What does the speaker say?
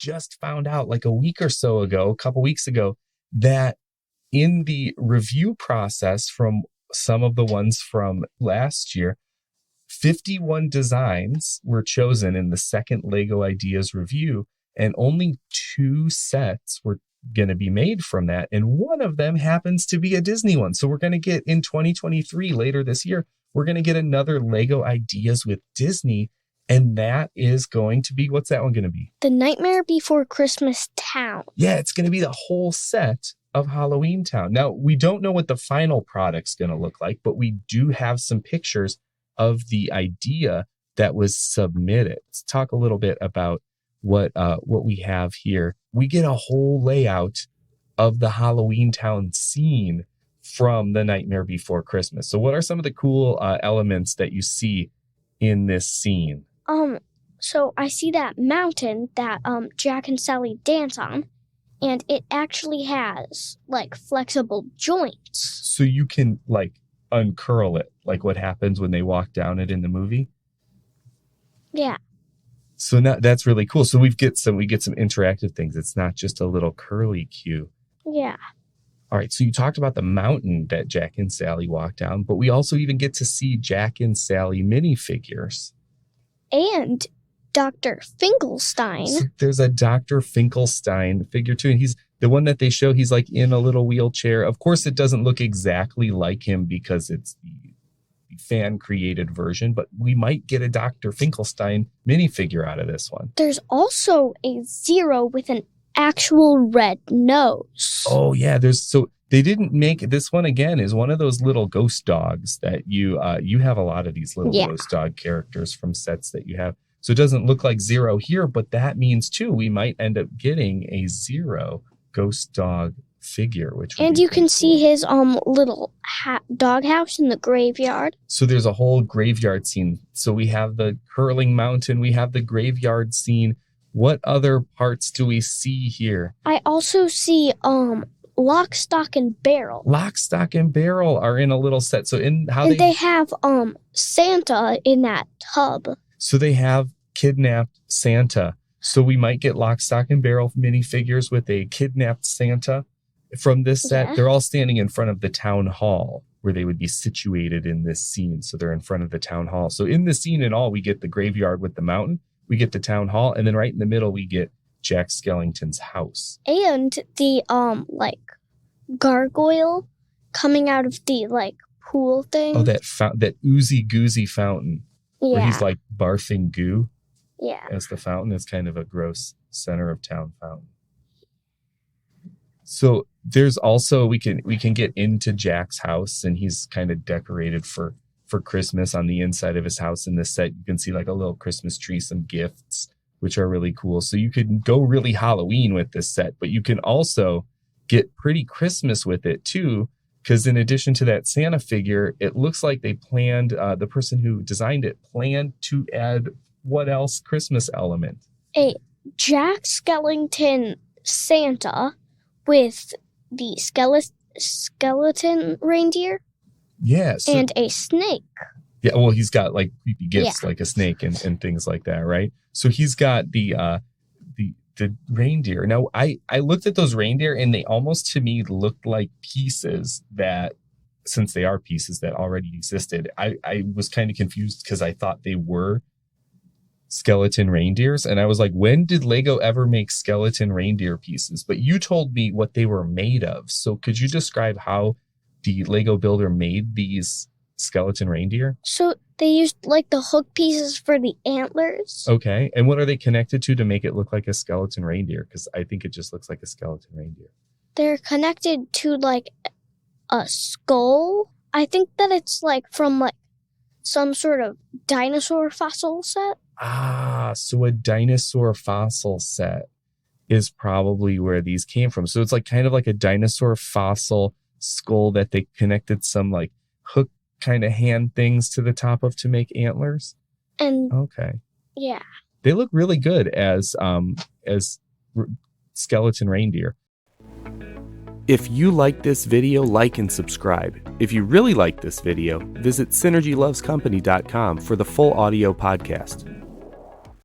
just found out like a couple weeks ago, that in the review process from some of the ones from last year, 51 designs were chosen in the second Lego Ideas review, and only 2 sets were going to be made from that. And one of them happens to be a Disney one. So we're going to get in 2023, later this year, we're going to get another Lego Ideas with Disney. And that is going to be, what's that one going to be? The Nightmare Before Christmas Town. Yeah, it's going to be the whole set of Halloween Town. Now, we don't know what the final product's going to look like, but we do have some pictures of the idea that was submitted. Let's talk a little bit about what we have here. We get a whole layout of the Halloween Town scene from The Nightmare Before Christmas. So what are some of the cool elements that you see in this scene? So I see that mountain that Jack and Sally dance on, and it actually has like flexible joints. So you can like uncurl it, like what happens when they walk down it in the movie? Yeah. So now that's really cool. So we get some interactive things. It's not just a little curly cue. Yeah. All right. So you talked about the mountain that Jack and Sally walk down, but we also even get to see Jack and Sally minifigures. And Dr. Finkelstein. So there's a Dr. Finkelstein figure too. And he's the one that they show. He's like in a little wheelchair. Of course, it doesn't look exactly like him because it's the fan created version, but we might get a Dr. Finkelstein minifigure out of this one. There's also a Zero with an actual red nose. Oh yeah, they didn't make this one. Again, is one of those little ghost dogs that you have a lot of these little ghost dog characters from sets that you have. So it doesn't look like Zero here, but that means too we might end up getting a Zero ghost dog figure, which and you can see his little dog house in the graveyard. So there's a whole graveyard scene. So we have the curling mountain, we have the graveyard scene. What other parts do we see here? I also see Lock, Stock, and Barrel. Lock, Stock, and Barrel are in a little set. So they have Santa in that tub. So they have kidnapped Santa. So we might get Lock, Stock, and Barrel minifigures with a kidnapped Santa from this set. Yeah. They're all standing in front of the town hall where they would be situated in this scene. So they're in front of the town hall. So in the scene in all, we get the graveyard with the mountain, we get the town hall, and then right in the middle, we get Jack Skellington's house. And the, gargoyle coming out of the, pool thing. Oh, that oozy-goozy fountain. Yeah. Where he's, barfing goo. Yeah. As the fountain. It's kind of a gross center of town fountain. So there's also, we can get into Jack's house, and he's kind of decorated for Christmas on the inside of his house. In this set, you can see a little Christmas tree, some gifts, which are really cool. So you can go really Halloween with this set, but you can also get pretty Christmas with it too, because in addition to that Santa figure, it looks like they planned, the person who designed it planned to add what else Christmas element? A Jack Skellington Santa with the skeleton reindeer. Yes. Yeah, and a snake. Yeah, well, he's got creepy gifts like a snake and things like that, right? So he's got the reindeer. Now, I looked at those reindeer, and they almost to me looked like pieces that, since they are pieces that already existed, I was kind of confused because I thought they were skeleton reindeers. And I was like, when did Lego ever make skeleton reindeer pieces? But you told me what they were made of. So could you describe how the Lego builder made these skeleton reindeer? So they used the hook pieces for the antlers. Okay. And what are they connected to make it look like a skeleton reindeer? Because I think it just looks like a skeleton reindeer. They're connected to a skull. I think that it's from some sort of dinosaur fossil set. Ah, so a dinosaur fossil set is probably where these came from. So it's kind of like a dinosaur fossil skull that they connected some hook kind of hand things to the top of to make antlers. And okay, yeah, they look really good as skeleton reindeer. If you like this video, like and subscribe. If you really like this video, visit synergylovescompany.com for the full audio podcast.